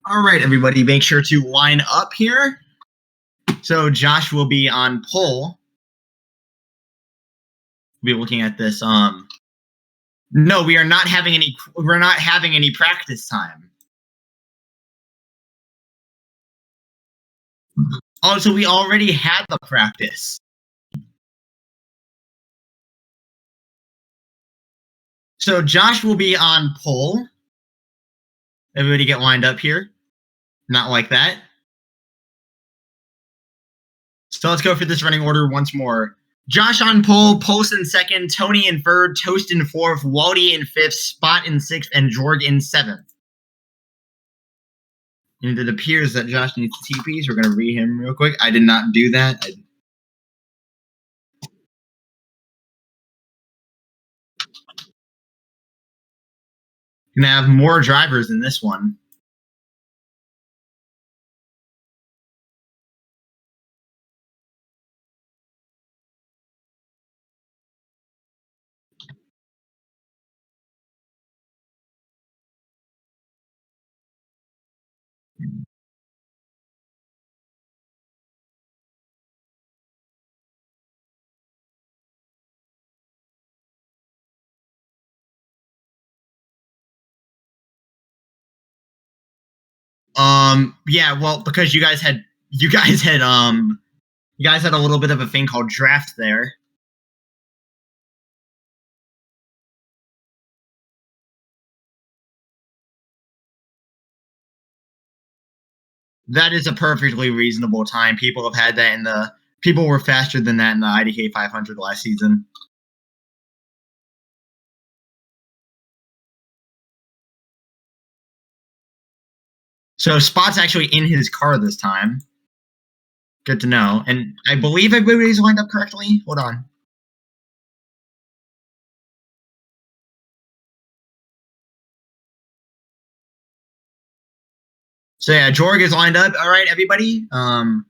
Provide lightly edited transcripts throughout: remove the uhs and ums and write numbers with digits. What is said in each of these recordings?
All right, everybody, make sure to line up here. So Josh will be on pole. We'll be looking at this. No, we are not having any. We're not having any practice time. Oh, so we already had the practice. So Josh will be on pole. Everybody get lined up here. Not like that. So let's go for this running order once more. Josh on pole, Post in second, Tony in third, Toast in fourth, Waldy in fifth, Spot in sixth, and Jorg in seventh. And it appears that Josh needs TP, so we're going to read him real quick. I did not do that. Gonna have more drivers in this one. Yeah, well, because you guys had a little bit of a thing called draft there. That is a perfectly reasonable time. People have had that people were faster than that in the IDK 500 last season. So Spot's actually in his car this time. Good to know. And I believe everybody's lined up correctly. Hold on. So yeah, Jorg is lined up. All right, everybody. Nope,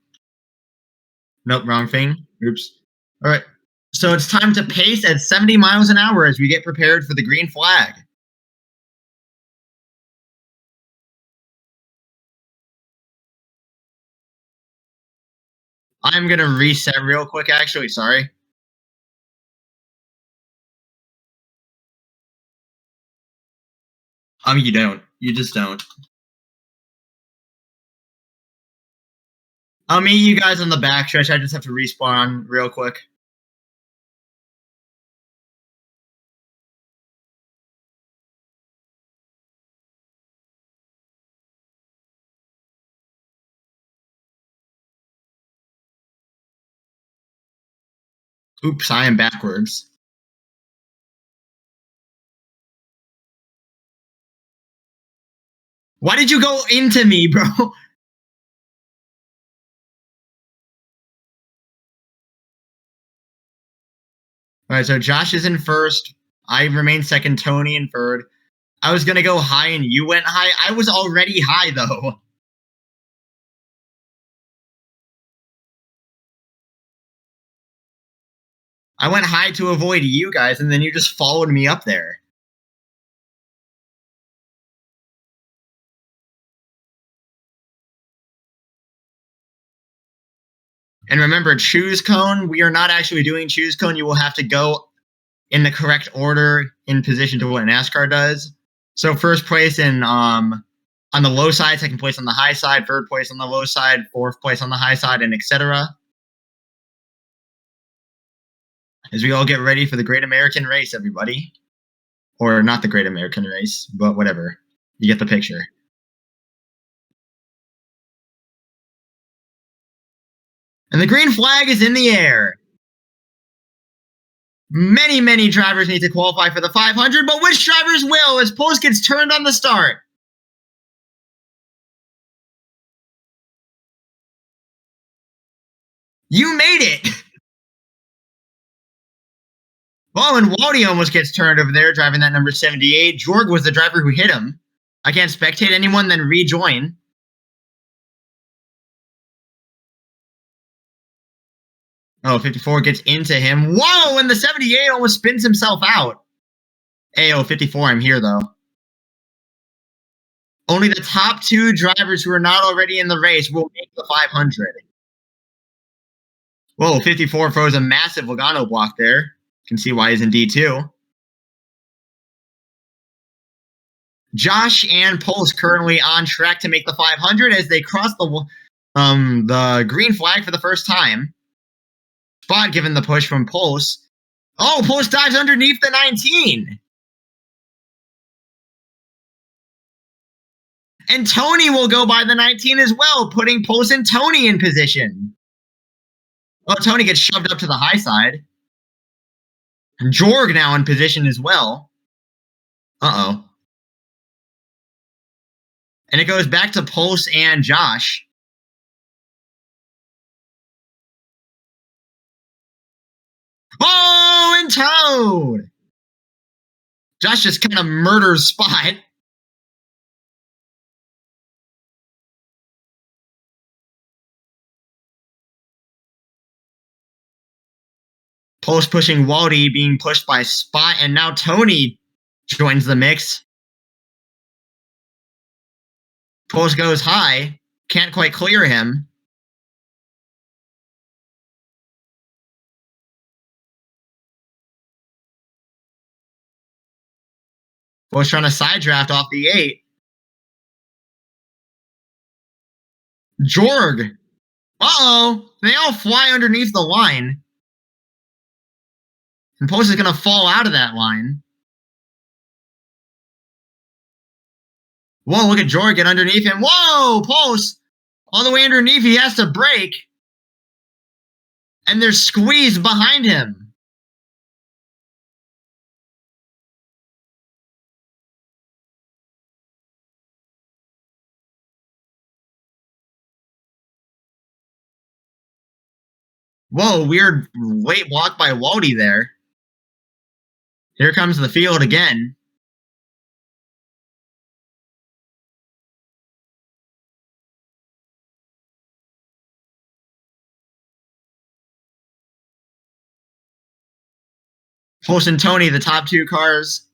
wrong thing. Oops. All right. So it's time to pace at 70 miles an hour as we get prepared for the green flag. I'm going to reset real quick, actually. Sorry. You don't. You just don't. I'll meet you guys on the backstretch. I just have to respawn real quick. Oops, I am backwards. Why did you go into me, bro? All right, so Josh is in first. I remain second. Tony in third. I was going to go high and you went high. I was already high, though. I went high to avoid you guys, and then you just followed me up there. And remember, choose cone. We are not actually doing choose cone. You will have to go in the correct order in position to what NASCAR does. So first place on the low side, second place on the high side, third place on the low side, fourth place on the high side, and etc. As we all get ready for the Great American Race, everybody. Or not the Great American Race, but whatever. You get the picture. And the green flag is in the air. Many, many drivers need to qualify for the 500, but which drivers will as Post gets turned on the start? You made it! Oh, and Waldy almost gets turned over there, driving that number 78. Jorg was the driver who hit him. I can't spectate anyone, then rejoin. Oh, 54 gets into him. Whoa, and the 78 almost spins himself out. Ayo, 54, I'm here, though. Only the top 2 drivers who are not already in the race will make the 500. Whoa, 54 throws a massive Logano block there. You can see why he's in D2. Josh and Pulse currently on track to make the 500 as they cross the green flag for the first time. Spot given the push from Pulse. Oh, Pulse dives underneath the 19. And Tony will go by the 19 as well, putting Pulse and Tony in position. Oh, Tony gets shoved up to the high side. And Jorg now in position as well. Uh-oh. And it goes back to Pulse and Josh. Oh, and Toad! Josh just kind of murders Spot. Pulse pushing Waldy, being pushed by Spot, and now Tony joins the mix. Pulse goes high, can't quite clear him. Pulse trying to side draft off the 8. Jorg. Uh-oh. They all fly underneath the line. And Pulse is going to fall out of that line. Whoa, look at Jorg get underneath him. Whoa, Pulse. All the way underneath, he has to brake. And they're squeezed behind him. Whoa, weird late block by Waldy there. Here comes the field again. Pulse and Tony, the top 2 cars.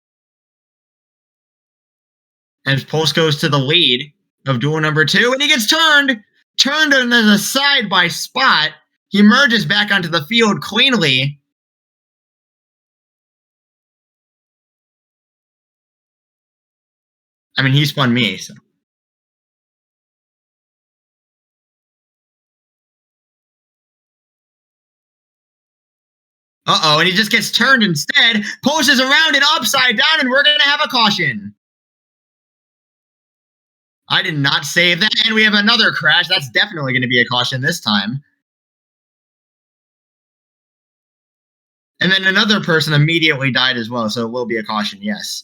And Pulse goes to the lead of duel number 2, and he gets turned on the side by Spot. He merges back onto the field cleanly. I mean, he spun me, so. Uh-oh, and he just gets turned instead. Pulse is around and upside down, and we're going to have a caution. I did not save that, and we have another crash. That's definitely going to be a caution this time. And then another person immediately died as well, so it will be a caution, yes.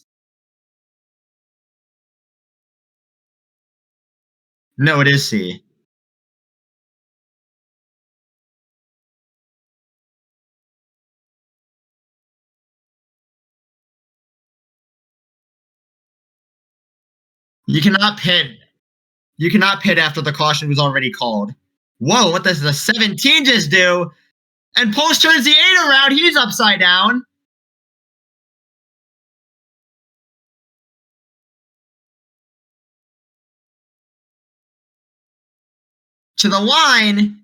No, it is C. You cannot pit. You cannot pit after the caution was already called. Whoa, what does the 17 just do? And Pulse turns the 8 around. He's upside down. To the line.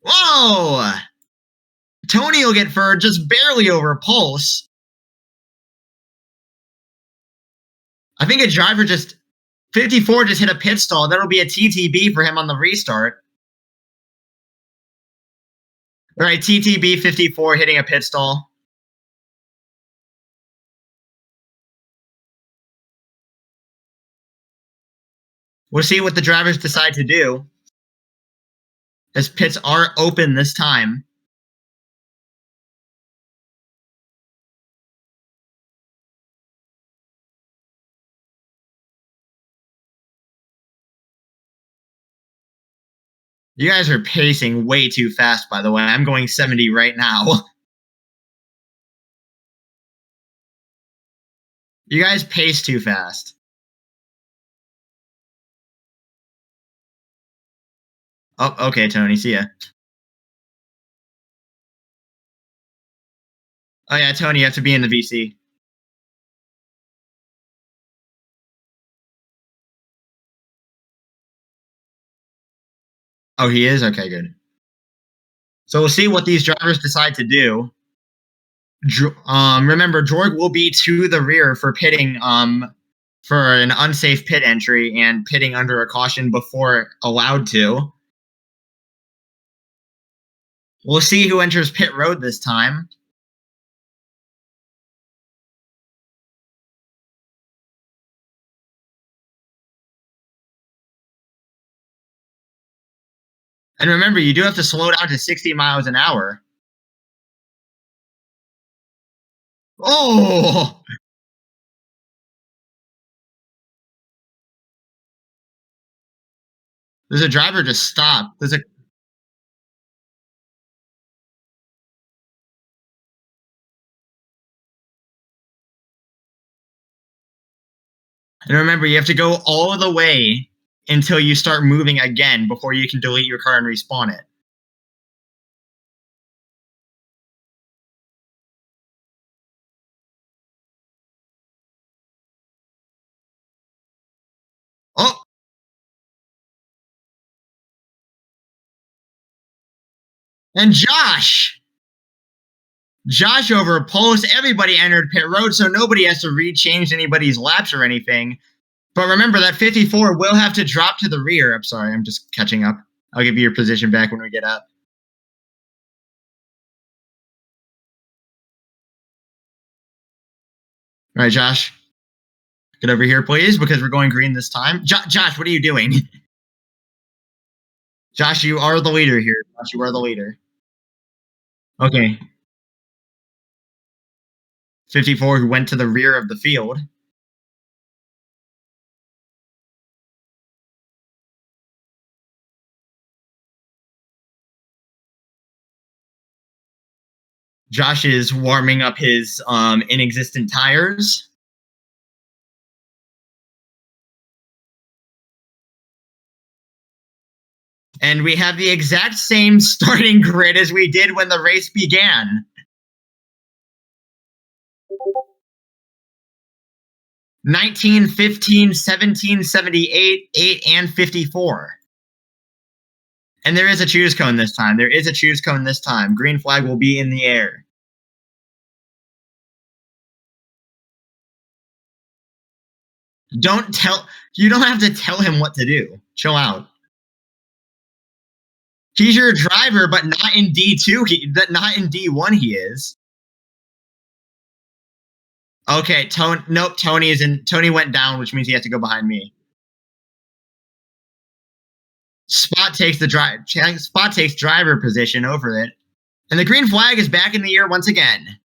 Whoa! Tony will get furred just barely over Pulse. I think a driver 54 just hit a pit stall. That'll be a TTB for him on the restart. All right, TTB 54 hitting a pit stall. We'll see what the drivers decide to do, as pits are open this time. You guys are pacing way too fast, by the way. I'm going 70 right now. You guys pace too fast. Oh, okay, Tony. See ya. Oh, yeah, Tony, you have to be in the VC. Oh, he is? Okay, good. So we'll see what these drivers decide to do. Remember, Jorg will be to the rear for pitting for an unsafe pit entry and pitting under a caution before allowed to. We'll see who enters pit road this time. And remember, you do have to slow down to 60 miles an hour. Oh! There's a driver just stopped. And remember, you have to go all the way until you start moving again before you can delete your car and respawn it. Oh! And Josh over post. Everybody entered pit road, so nobody has to rechange anybody's laps or anything. But remember that 54 will have to drop to the rear. I'm sorry, I'm just catching up. I'll give you your position back when we get up. All right, Josh. Get over here, please, because we're going green this time. Josh, what are you doing? Josh, you are the leader here. Josh, you are the leader. Okay. 54 who went to the rear of the field. Josh is warming up his inexistent tires. And we have the exact same starting grid as we did when the race began. 19, 15, 17, 78, 8, and 54. And there is a choose cone this time. Green flag will be in the air. You don't have to tell him what to do. Chill out. He's your driver, but not in D2. Not in D1 he is. Okay, nope, Tony went down, which means he has to go behind me. Spot takes driver position over it. And the green flag is back in the air once again.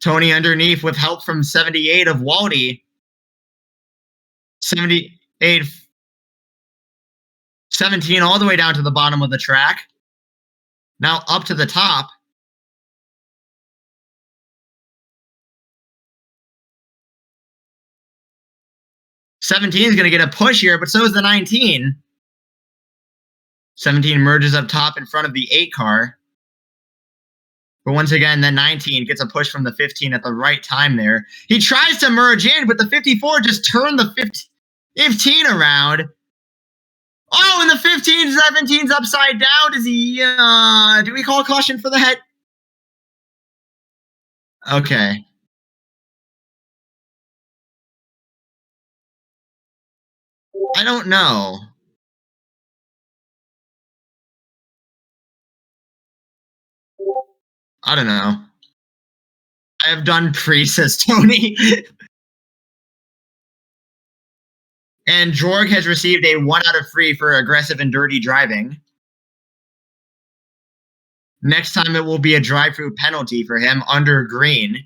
Tony underneath with help from 78 of Waldy. 78, 17 all the way down to the bottom of the track. Now up to the top. '17 is going to get a push here, but so is the 19. 17 merges up top in front of the 8 car. But once again, the 19 gets a push from the 15 at the right time there. He tries to merge in, but the 54 just turned the 15 around. Oh, and the 17's upside down. Is he, do we call a caution for that? Okay. I don't know. I don't know. I have done pre, says Tony. And Jorg has received a 1 out of 3 for aggressive and dirty driving. Next time it will be a drive-through penalty for him under green.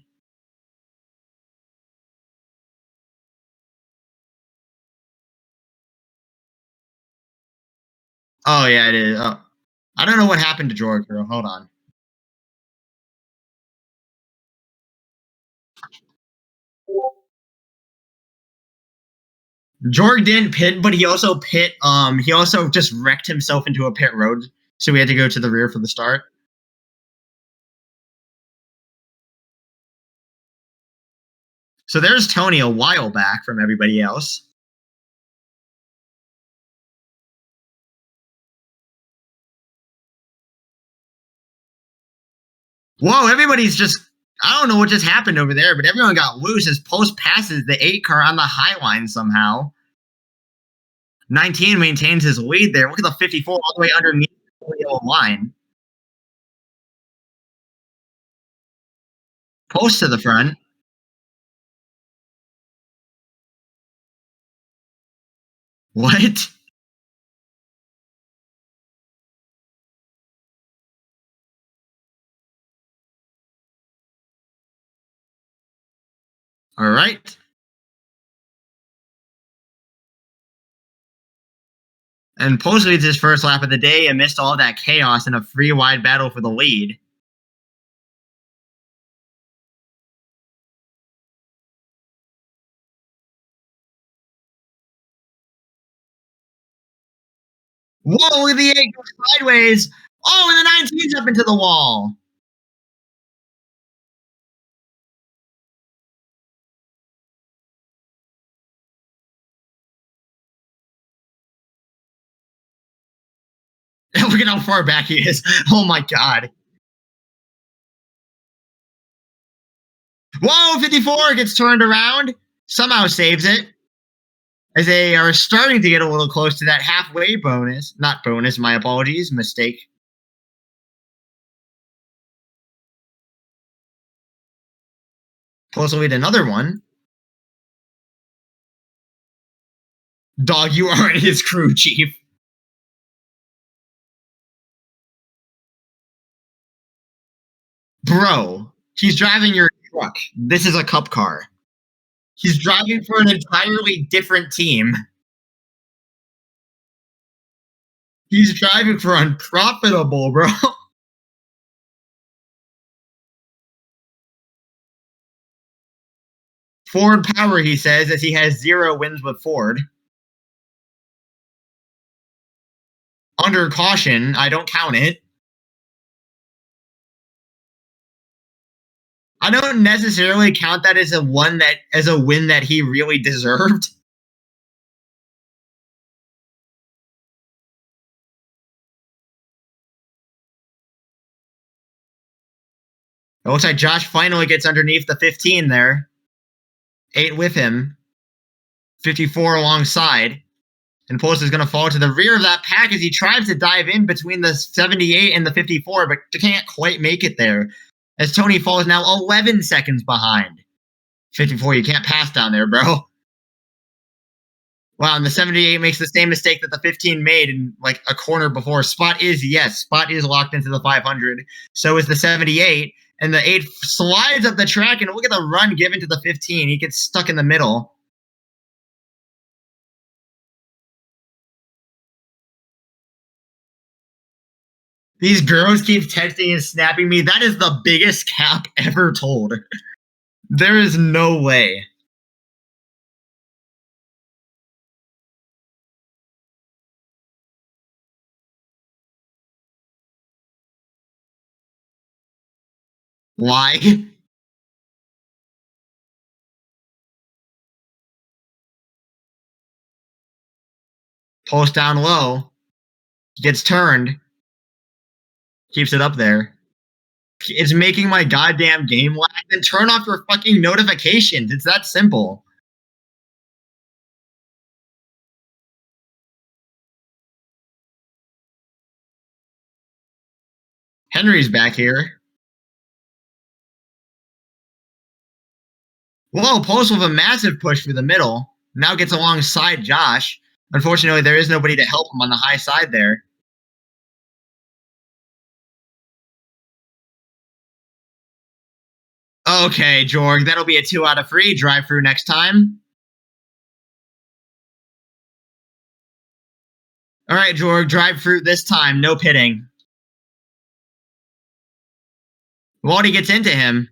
Oh, yeah, it is. Oh. I don't know what happened to Jorg, girl. Hold on. Jorg didn't pit, but he also just wrecked himself into a pit road, so we had to go to the rear for the start. So there's Tony a while back from everybody else. Whoa, everybody's just, I don't know what just happened over there, but everyone got loose as Post passes the 8 car on the high line somehow. 19 maintains his lead there. Look at the 54 all the way underneath the yellow line. Post to the front. What? All right. And Post leads his first lap of the day amidst all that chaos in a free wide battle for the lead. Whoa, the 8 goes sideways. Oh, and the 19's up into the wall. Look at how far back he is. Oh my god. Whoa, 54 gets turned around. Somehow saves it. As they are starting to get a little close to that halfway bonus. Not bonus, my apologies. Mistake. Close to lead another one. Dog, you aren't his crew chief. Bro, he's driving your truck. This is a cup car. He's driving for an entirely different team. He's driving for Unprofitable, bro. Ford power, he says, as he has 0 wins with Ford. Under caution, I don't count it. I don't necessarily count that as a win that he really deserved. It looks like Josh finally gets underneath the 15 there. 8 with him. 54 alongside. And Post is going to fall to the rear of that pack as he tries to dive in between the 78 and the 54, but can't quite make it there. As Tony falls now 11 seconds behind. 54, you can't pass down there, bro. Wow, and the 78 makes the same mistake that the 15 made in like a corner before. Spot is locked into the 500. So is the 78. And the 8 slides up the track, and look at the run given to the 15. He gets stuck in the middle. These girls keep texting and snapping me. That is the biggest cap ever told. There is no way. Why? Post down low. Gets turned. Keeps it up there. It's making my goddamn game lag. Then turn off your fucking notifications. It's that simple. Henry's back here. Whoa, Post with a massive push through the middle. Now gets alongside Josh. Unfortunately, there is nobody to help him on the high side there. Okay, Jorg, that'll be a 2 out of 3 drive-through next time. All right, Jorg, drive-through this time, no pitting. Waldy gets into him.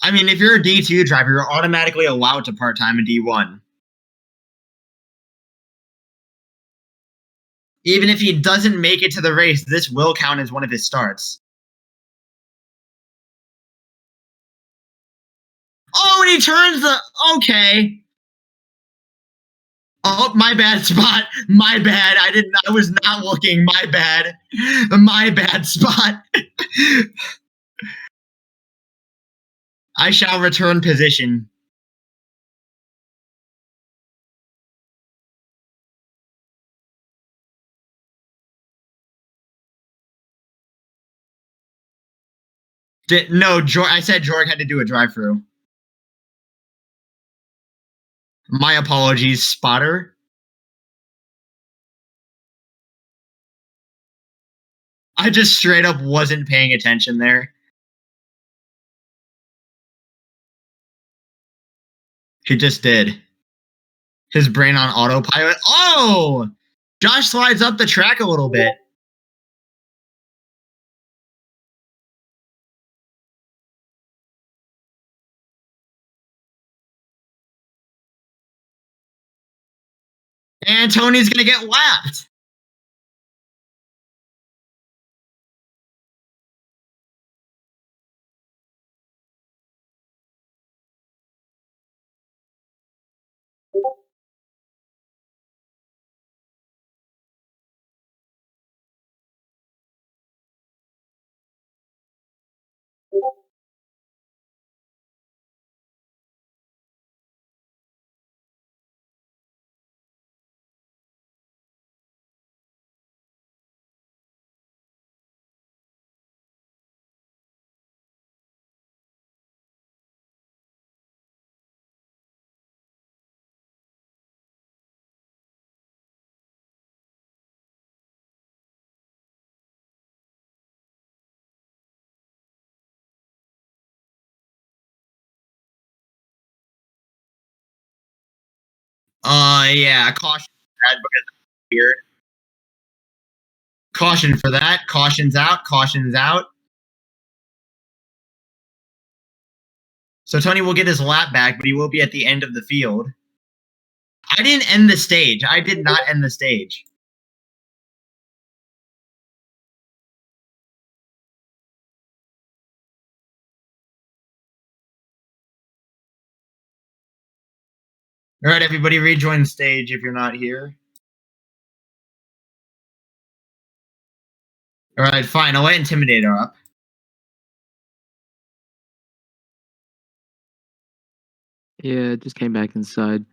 I mean, if you're a D2 driver, you're automatically allowed to part-time in D1. Even if he doesn't make it to the race, this will count as one of his starts. Oh, and he turns the okay. Oh, my bad spot. My bad. I was not looking. My bad. My bad spot. I shall return position. No, I said Jorg had to do a drive-through. My apologies, spotter. I just straight up wasn't paying attention there. He just did. His brain on autopilot. Oh! Josh slides up the track a little bit. And Tony's gonna get lapped. Yeah, caution for that because it's weird. Caution for that. Caution's out. Caution's out. So Tony will get his lap back, but he will be at the end of the field. I didn't end the stage. I did not end the stage. All right, everybody, rejoin the stage if you're not here. All right, fine. I'll let Intimidator up. Yeah, it just came back inside.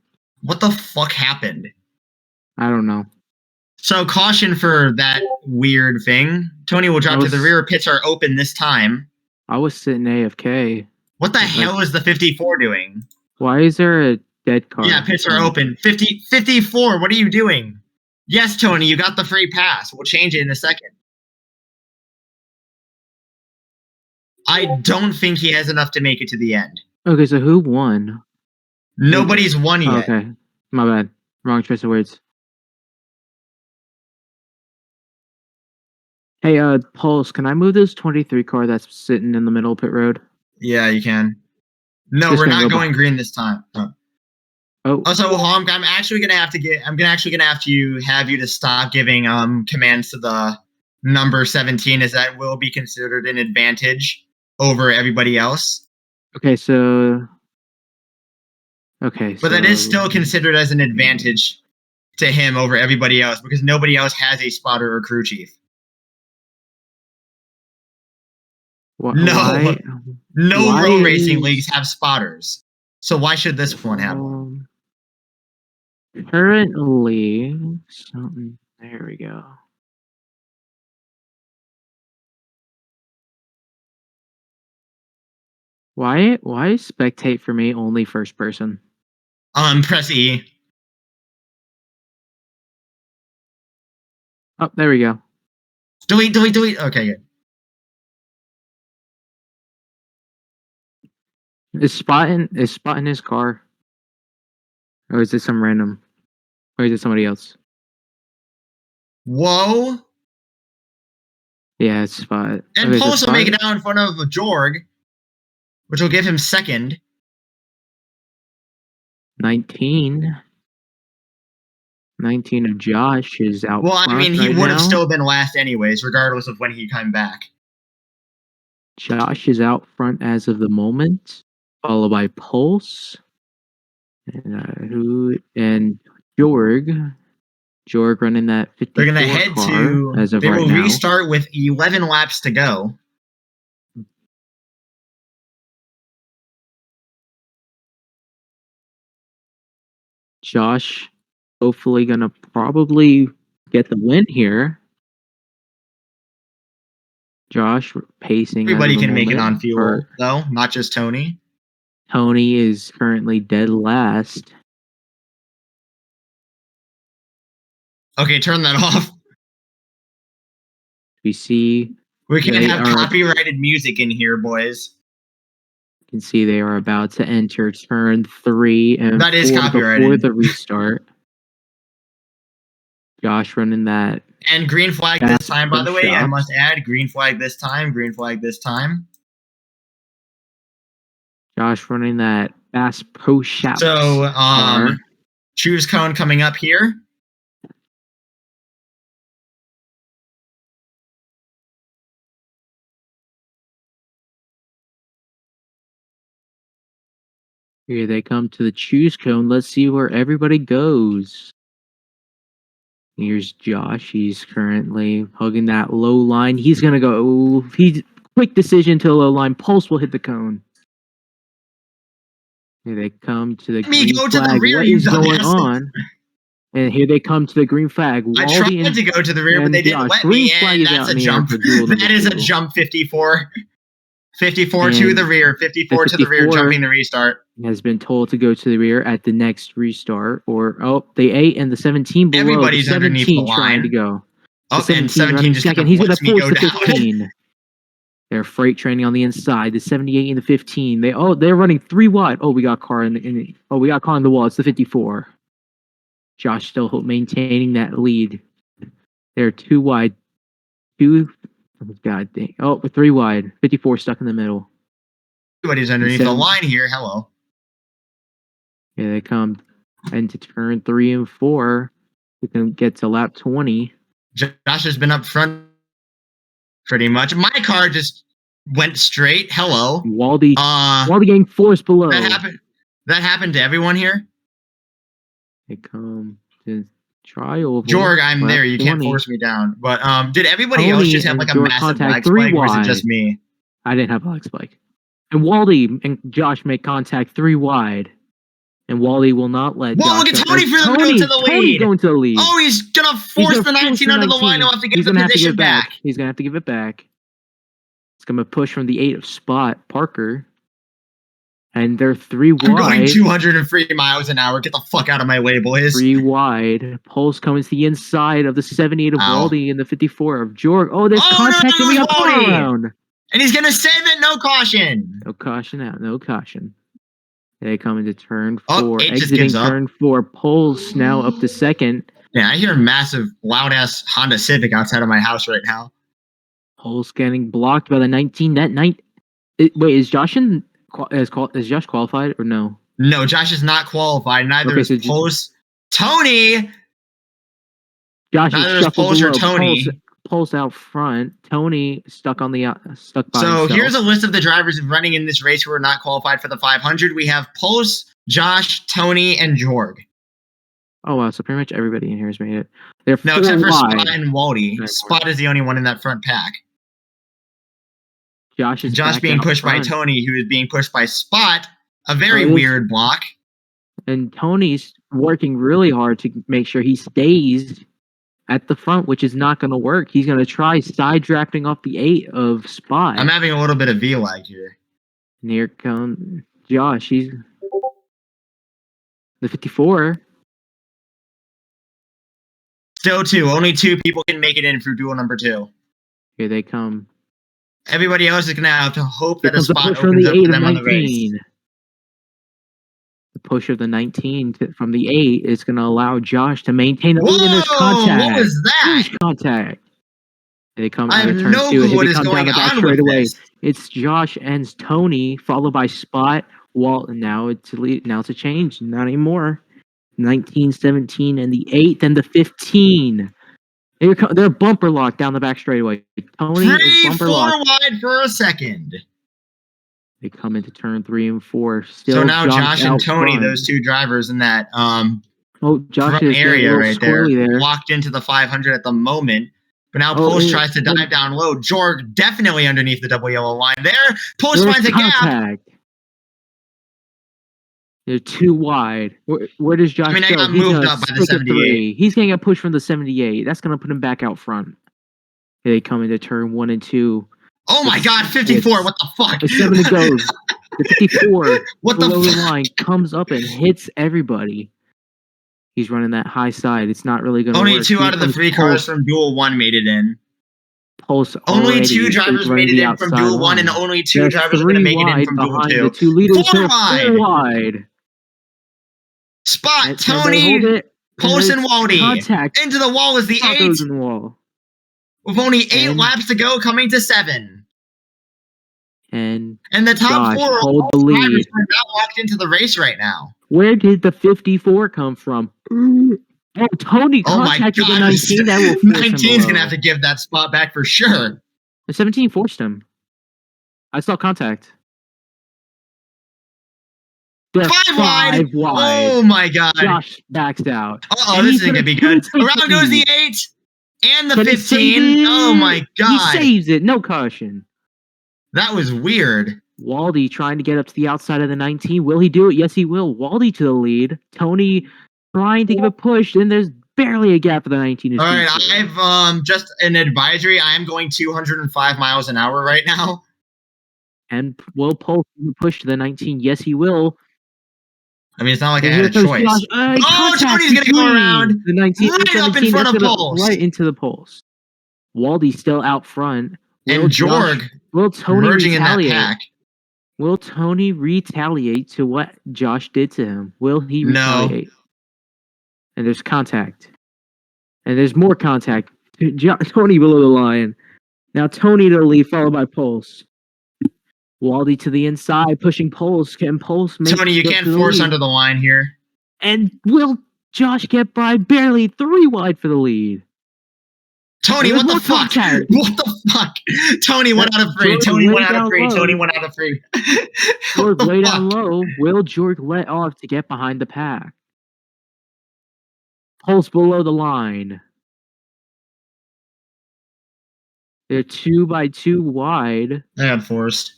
What the fuck happened? I don't know. So caution for that weird thing. Tony will drop to the rear. Pits are open this time. I was sitting AFK. What the hell is the 54 doing? Why is there a dead car? Yeah, pits are open. 54, what are you doing? Yes, Tony, you got the free pass. We'll change it in a second. I don't think he has enough to make it to the end. Okay, so who won? Nobody's won yet. Okay, my bad. Wrong choice of words. Hey, Pulse, can I move this 23 car that's sitting in the middle of pit road? Yeah, you can. No, we're not going green this time. Oh. Also, Honk, I'm actually gonna have to have you to stop giving commands to the number 17, as that will be considered an advantage over everybody else. Okay, so. But that is still considered as an advantage to him over everybody else because nobody else has a spotter or crew chief. No road racing leagues have spotters. So why should this one have one? Currently, something. There we go. Why spectate for me only first person? Press E. Oh, there we go. Delete. Okay, good. Is Spot in his car? Or is it some random? Or is it somebody else? Whoa. Yeah, it's Spot. And Pulse will make it out in front of Jorg, which will give him second. 19 of Josh is out. Well, I mean, he would have still been last anyways, regardless of when he came back. Josh is out front as of the moment. followed by Pulse, and Jorg. Jorg running that 54 They're gonna head car to. as of They right will now. restart with 11 laps to go. Josh, hopefully gonna probably get the win here. Josh pacing. Everybody can make it moment on fuel, though, not just Tony. Tony is currently dead last. Okay, turn that off. We see We can't they have are- copyrighted music in here, boys. You can see they are about to enter turn 3 and That is 4 copyrighted. before the restart. Josh running that. And green flag this time, by the way. I must add, green flag this time, green flag this time. Josh running that Bass Pro Shop. So, choose cone coming up here. Here they come to the choose cone. Let's see where everybody goes. Here's Josh. He's currently hugging that low line. He's gonna go. He's quick decision to the low line. Pulse will hit the cone. Here they come to the green flag. To the rear, what is going on? And here they come to the green flag. I tried to go to the rear, but they didn't let me. And that's a jump. That is a jump 54. 54 to the rear. 54 to the rear, jumping the restart. Has been told to go to the rear at the next restart. Or, the 8 and the 17 below. Everybody's the 17 underneath the line. Trying to go. Oh, and 17 just second. He's going to force the 15. Down. They're freight training on the inside. The 78 and the 15. They're running 3 wide. Oh, we got car in the we got car on the wall. It's the 54. Josh still maintaining that lead. They're 2 wide. God dang. Oh, 3 wide. 54 stuck in the middle. Everybody's underneath the line here. Hello. Here they come into turn 3 and 4. We can get to lap 20. Josh has been up front pretty much. My car just went straight. Hello. Waldy getting forced below. That happened to everyone here. They come to try over. Jorg, I'm there. You 20. can't force me down. But did everybody else just have like a massive lag spike, or is it just me? I didn't have a lag spike. And Waldy and Josh make contact 3 wide. And Wally will not let Josh. Look at Tony for them to go to the lead. Tony's going to the lead. Oh, he's gonna force the 19 under the line. He'll have to get the position back. He's gonna have to give it back. It's gonna push from the 8 of Spot Parker. And they're 3 wide. I'm going 203 miles an hour. Get the fuck out of my way, boys. 3 wide. Pulse coming to the inside of the 78 of Waldy and the 54 of Jorg. Oh, there's contact and we got Waldy around. And he's gonna save it. No caution. No caution out. No caution. They come into turn 4. It exiting turn 4. Pulse now up to second. Yeah, I hear a massive, loud-ass Honda Civic outside of my house right now. Pulse getting blocked by the 19. Wait, is Josh is Josh qualified or no? No, Josh is not qualified. Neither is Pulse. Tony! Josh is Pulse or Tony. Pulse out front. Tony stuck by So himself. Here's a list of the drivers running in this race who are not qualified for the 500. We have Pulse, Josh, Tony, and Jorg. Oh wow! So pretty much everybody in here has made it. They're except for Spot and Waldy. Spot is the only one in that front pack. Josh being pushed by Tony, who is being pushed by Spot. A very weird block. And Tony's working really hard to make sure he stays at the front, which is not going to work. He's going to try side drafting off the 8 of Spot. I'm having a little bit of V-lag here. And here comes Josh. He's the 54. Still 2. Only 2 people can make it in through duel number 2. Here they come. Everybody else is going to have to hope that a spot opens opens up for them on the race. The push of the 19 from the 8 is going to allow Josh to maintain the lead in this contact. What was that? Huge contact. They come out of turn 2. Clue what is going on with this. It's Josh and Tony, followed by Spot. Walt, and now it's a change. Not anymore. 19, 17, and the 8, and the 15. They're bumper locked down the back straightaway. Tony is bumper locked. 4 wide for a second. They come into turn 3 and 4. Still So now Josh and out Tony, front. those two drivers in that Josh front is area right there, there, walked into the 500 at the moment. But now Oh, Pulse tries to dive down low. Jorg definitely underneath the double yellow line there. Pulse finds a gap. contact. They're too wide. Where does Josh I go? got He's moved gonna up by the stick a 78. 3. He's getting a push from the 78. That's gonna put him back out front. They come into turn 1 and 2. Oh my God, 54! What the fuck? The 7 it goes. The 54 What the below the fuck? line comes up and hits everybody. He's running that high side. It's not really gonna Only work. 2 out of the 3 cars from Duel 1 made it in. Pulse Only 2 drivers made it in from Duel 1, and only 2 drivers are going to make it in from Duel 2. The 2 leaders 4 wide! 4 wide. Spot, Tony, Pulse, and Waldy. Contact. Into the wall is the 8. In the wall. With only 8 laps to go, coming to 7. And the top 4 hold the lead. drivers are not locked into the race right now. Where did the 54 come from? Oh, Tony contacted the 19. That will force 19's going to have to give that spot back for sure. The 17 forced him. I saw contact. They're 5 wide. Oh my God. Josh backs out. Uh-oh, this isn't going to be good. Around goes the 8 and the 15. Oh my God. He saves it. No caution. That was weird. Waldy trying to get up to the outside of the 19. Will he do it? Yes, he will. Waldy to the lead. Tony trying to give a push, and there's barely a gap for the 19. All right, I've just an advisory. I am going 205 miles an hour right now. And will Pulse push to the 19? Yes, he will. I mean, it's not like I had a choice. Tony's going to go around the 19 right up in front of Pulse. Right into the Pulse. Waldy's still out front. And Jorg merging in that pack. Will Tony retaliate to what Josh did to him? Will he retaliate? No. And there's contact. And there's more contact. Tony below the line. Now Tony to the lead, followed by Pulse. Waldy to the inside, pushing Pulse. Can Pulse make Tony, you can't force under the line here. And will Josh get by barely 3 wide for the lead? Tony, what the fuck? What the fuck? Tony went out of free. Tony went out of free. Tony went out of free. Jorg way down low. Will Jorg let off to get behind the pack? Pulse below the line. They're 2 by 2 wide. They got forced.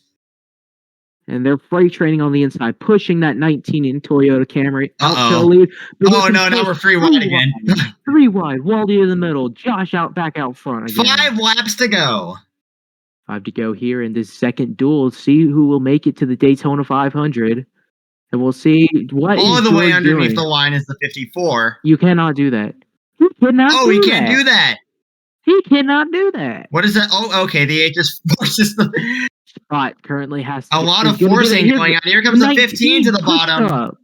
And they're freight training on the inside, pushing that 19 in Toyota Camry out to the lead. Oh no, now we're 3 wide again. 3 wide, Waldy in the middle, Josh back out front again. 5 laps to go. 5 to go here in this second duel. See who will make it to the Daytona 500. And we'll see what all the way underneath the line is the 54. You cannot do that. You cannot do that. Oh, he can't do that. He cannot do that. What is that? Oh, okay. The 8 just forces the... Spot currently has a lot of forcing going on. Here comes the 15 to the bottom.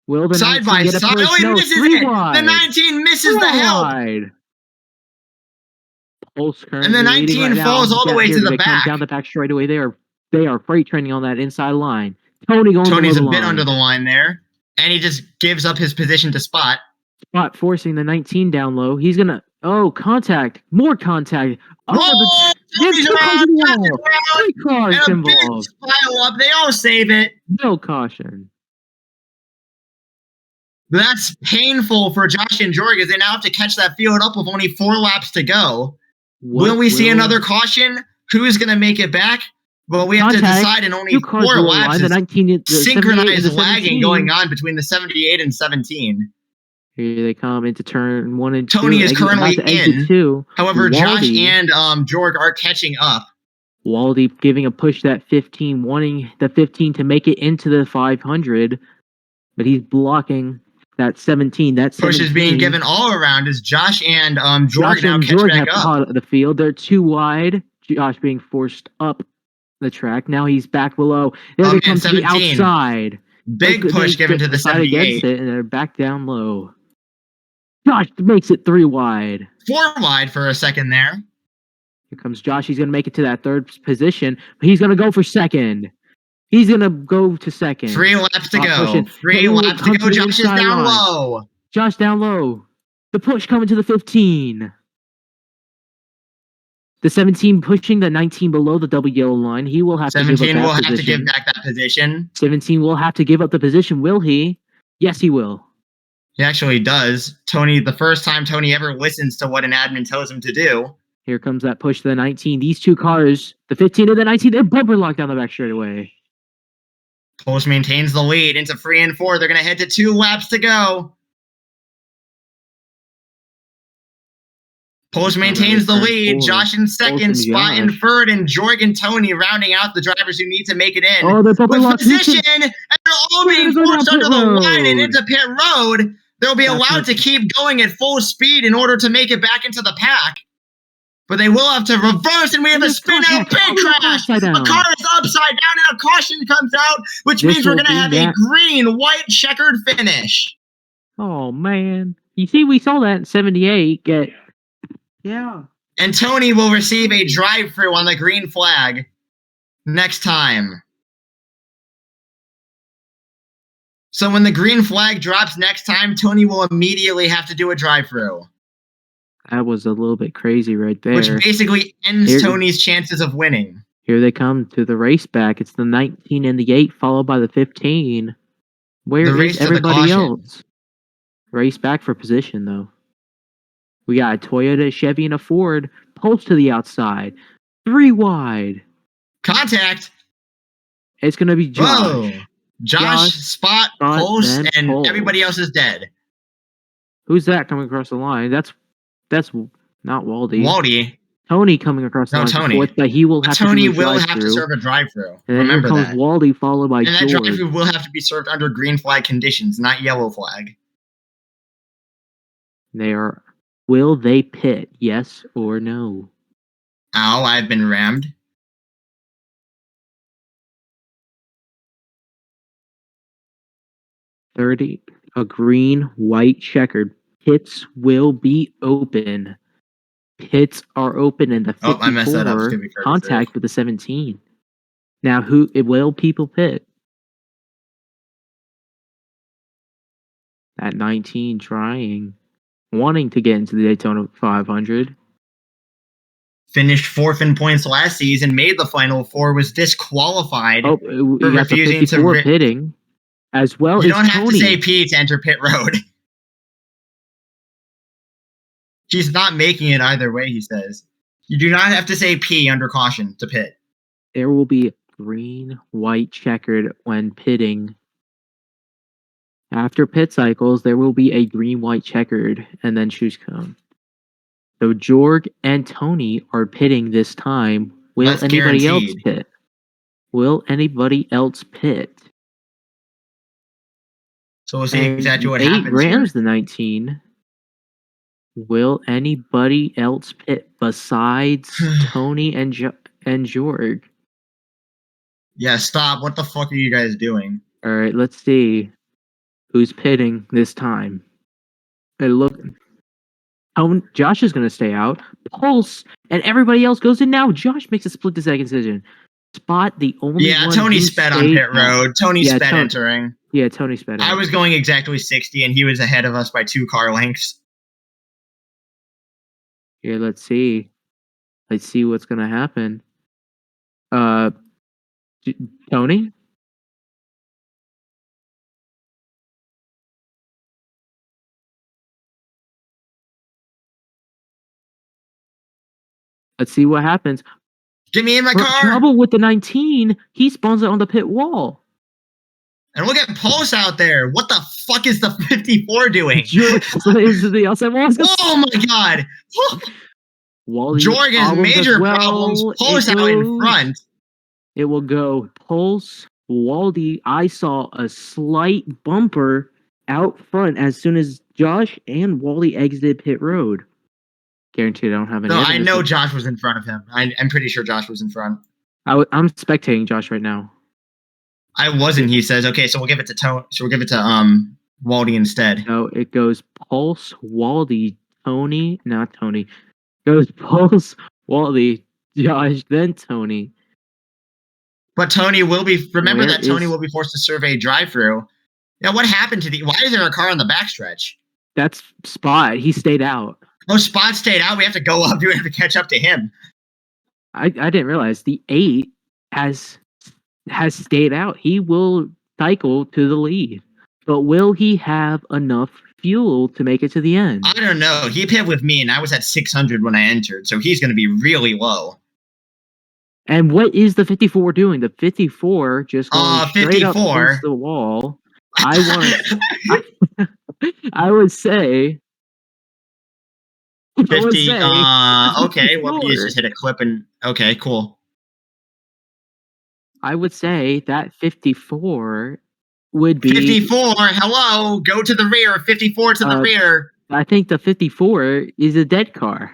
Will the side by side? Oh, he misses it. The 19 misses the help. And the 19 falls all the way to the back. Down the back straight away. They are freight training on that inside line. Tony's a bit under the line there, and he just gives up his position to Spot. Spot forcing the 19 down low. He's gonna contact, more contact. Oh, Tony's around, and a big pile up. They all save it. No caution. That's painful for Josh and Jorg as they now have to catch that field up with only 4 laps to go. Will we see another caution? Who's going to make it back? Well, we have to decide in only 4 laps. Synchronized lagging going on between the 78 and 17. Here they come into turn 1 and 2. Tony is currently in. 2. However, Waldy, Josh and Jorg are catching up. Waldy giving a push that 15, wanting the 15 to make it into the 500, but he's blocking that 17. That push is being given all around as Josh and Jorg now catch back up. The field. They're 2 wide. Josh being forced up the track. Now he's back below. There they come to the outside. Big push given to the 78. Against it, and they're back down low. Josh makes it 3 wide. 4 wide for a second there. Here comes Josh. He's going to make it to that 3rd position. But he's going to go for 2nd. He's going to go to 2nd. 3 laps to go. 3 laps to go. Josh is down low. Josh down low. The push coming to the 15. The 17 pushing the 19 below the double yellow line. He will have to give up 17 will that have to give position. back that position. 17 will have to give up the position, will he? Yes, he will. He actually does. Tony, the first time Tony ever listens to what an admin tells him to do. Here comes that push to the 19. These two cars, the 15 and the 19, they're bumper locked down the back straightaway. Pulse maintains the lead into 3 and 4. They're going to head to 2 laps to go. Pulse maintains the lead. Josh in second, Spot in third, and Jorg and Tony rounding out the drivers who need to make it in. Oh, they're bumper locked. Position, and they're all being forced onto the line and into pit road. They'll be allowed to keep going at full speed in order to make it back into the pack. But they will have to reverse, and we have a spin-out pit crash. A car is upside down, and a caution comes out, which means we're going to have a green-white checkered finish. Oh, man. You see, we saw that in 78 get... Yeah. And Tony will receive a drive-through on the green flag next time. So when the green flag drops next time, Tony will immediately have to do a drive-through. That was a little bit crazy right there. Which basically ends Tony's chances of winning. Here they come to the race back. It's the 19 and the 8, followed by the 15. Where is everybody else? Race back for position, though. We got a Toyota, a Chevy, and a Ford. Pulse to the outside. 3 wide. Contact. It's going to be Josh. Whoa. Josh, Spot, Pulse, and Pulse. Everybody else is dead. Who's that coming across the line? That's not Waldy. Waldy. Tony coming across the line. Tony. But he will have Tony to will have to serve a drive-through. Remember that. Waldy followed by George. And that drive-through will have to be served under green flag conditions, not yellow flag. Will they pit? Yes or no? Ow, I've been rammed. $30. A green, white checkered. Pits will be open. Pits are open in the 54. I messed that up. Contact with the 17. Now, will people pit? At 19, wanting to get into the Daytona 500. Finished 4th in points last season, made the Final Four, was disqualified for refusing to pitting. As well you as don't have Tony. To say P to enter pit road. She's not making it either way, he says. You do not have to say P under caution to pit. There will be green, white checkered when pitting. After pit cycles, there will be a green, white checkered, and then choose cone. So Jorg and Tony are pitting this time. Will anybody else pit? Will anybody else pit? So we'll see exactly what happens. 8 Rams the 19. Will anybody else pit besides Tony and Jorg? Yeah, stop. What the fuck are you guys doing? All right, let's see who's pitting this time. Hey, look. Josh is going to stay out. Pulse and everybody else goes in now. Josh makes a split-second decision. Spot the only one. Tony sped on pit road. Tony sped entering. Yeah, Tony sped. I was going exactly 60, and he was ahead of us by 2 car lengths. Here, let's see. Let's see what's going to happen. Tony? Let's see what happens. Get me in my car. Trouble with the 19. He spawns it on the pit wall. And look at Pulse out there. What the fuck is the 54 doing? The outside wall. Oh my god. Jorg has major problems. Pulse out in front. It will go Pulse, Waldy. I saw a slight bumper out front as soon as Josh and Waldy exited pit road. Guaranteed I don't have any. No, I know Josh was in front of him. I'm pretty sure Josh was in front. I'm spectating Josh right now. I wasn't. He says, "Okay, so we'll give it to Waldy instead." No, it goes Pulse, Waldy, Tony, not Tony. It goes Pulse, Waldy, Josh, then Tony. But Tony will be. Remember that Tony will be forced to survey drive-through. Now, what happened to why is there a car on the backstretch? That's Spot. He stayed out. Oh, Spot stayed out. We have to go up. We have to catch up to him. I didn't realize the 8 has stayed out. He will cycle to the lead, but will he have enough fuel to make it to the end? I don't know. He pit with me, and I was at 600 when I entered, so he's going to be really low. And what is the 54 doing? The 54 just going straight up 54. against the wall. I want to. I would say. 50. Okay, well, he 54. just hit a clip and okay, cool. I would say that 54 would be 54. Hello, go to the rear. 54 to the rear. I think the 54 is a dead car.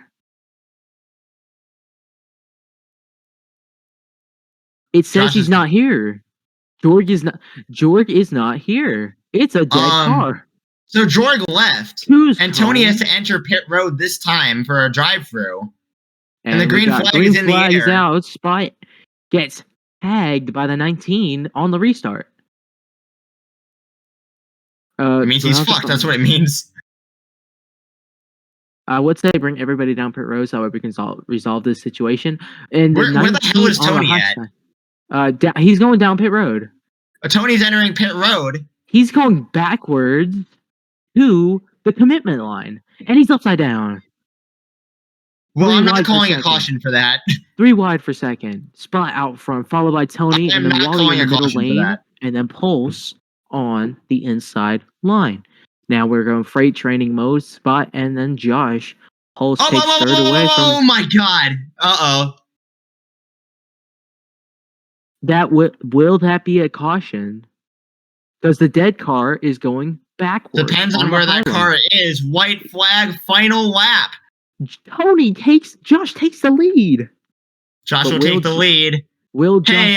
It says he's not here. Jorg is not here. It's a dead car. So Jorg left, and Tony has to enter pit road this time for a drive-through. And the green flag is in the air. Out. Spot gets tagged by the 19 on the restart. It means he's fucked. That's what it means. I would say bring everybody down pit road so we can resolve this situation. And where the hell is Tony at? He's going down pit road. Tony's entering pit road. He's going backwards to the commitment line, and he's upside down. Well, I'm not calling a caution for that. 3 wide for second. Spot out front, followed by Tony, and then Wally in the middle lane, and then Pulse on the inside line. Now we're going freight training mode, Spot, and then Josh. Pulse takes third away from... Oh my god! Uh-oh. That will that be a caution? Because the dead car is going backwards. Depends on where that car is. White flag, final lap. Josh takes the lead. Josh will take the lead. Hey,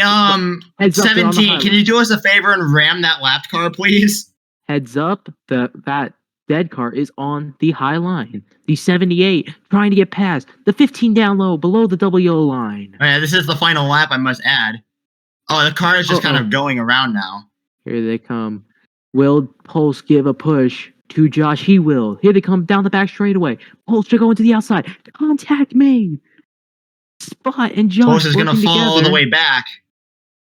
17, can you do us a favor and ram that lapped car, please? Heads up, that dead car is on the high line. The 78 trying to get past. The 15 down low, below the double yellow line. Oh, yeah, this is the final lap, I must add. Oh, the car is just kind of going around now. Here they come. Will Pulse give a push to Josh? He will. Here they come down the back straightaway. Pulse to go into the outside. Contact me. Spot and Josh. Pulse is going to fall all the way back.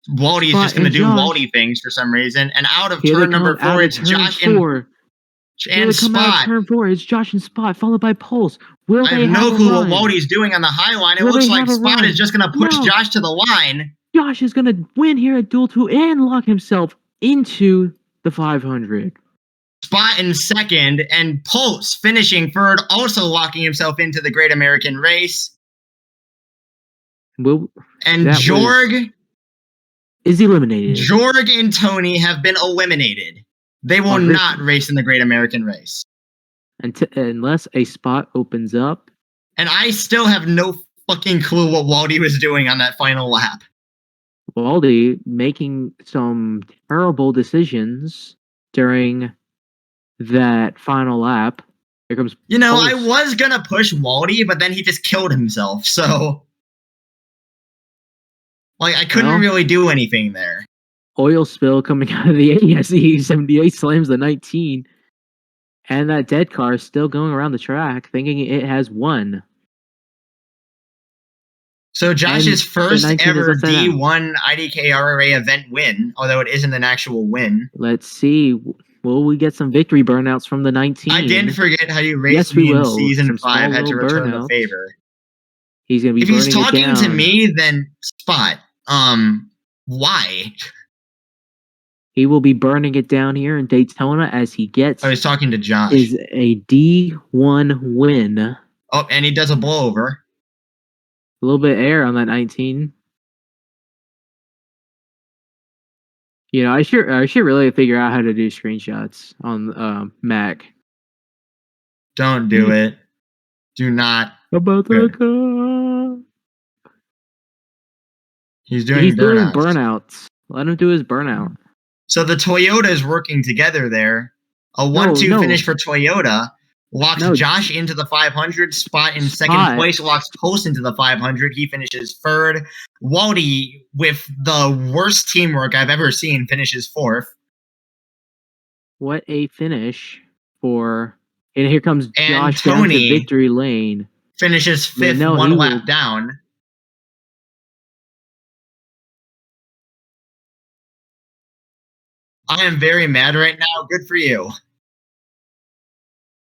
Waldy is just going to do Waldy things for some reason. And out of turn number 4, it's Josh and Spot. Turn 4, it's Josh and Spot, followed by Pulse. I have no clue what Waldy's doing on the high line. It looks like Spot is just going to push Josh to the line. Josh is going to win here at Duel 2 and lock himself into the 500. Spot in second, and Pulse finishing third, also locking himself into the Great American Race. And Jorg is eliminated. Jorg and Tony have been eliminated. They will not race in the Great American Race. Unless a spot opens up. And I still have no fucking clue what Waldy was doing on that final lap. Waldy making some terrible decisions during that final lap. Here comes Pulse. I was gonna push Waldy, but then he just killed himself, so I couldn't really do anything there. Oil spill coming out of the ASE 78 slams the 19. And that dead car is still going around the track, thinking it has won. So Josh's first ever D1 IDKRRA event win, although it isn't an actual win. Let's see. Will we get some victory burnouts from the 19? I did forget how you raced me in Season 5. Had to return the favor. He's going to be if he's talking to me, then Spot. Why? He will be burning it down here in Daytona as he gets... I was talking to Josh. ...is a D1 win. Oh, and he does a blowover. A little bit of air on that 19. I should really figure out how to do screenshots on Mac. Don't do it. Do not. About the car. He's doing burnouts. Let him do his burnout. So the Toyota is working together there. A 1-2 finish for Toyota. Locks Josh into the 500. Spot in second place. Locks Post into the 500. He finishes third. Waldy, with the worst teamwork I've ever seen, finishes fourth. What a finish for... And here comes Josh down to victory lane. Finishes fifth, one lap down. I am very mad right now. Good for you.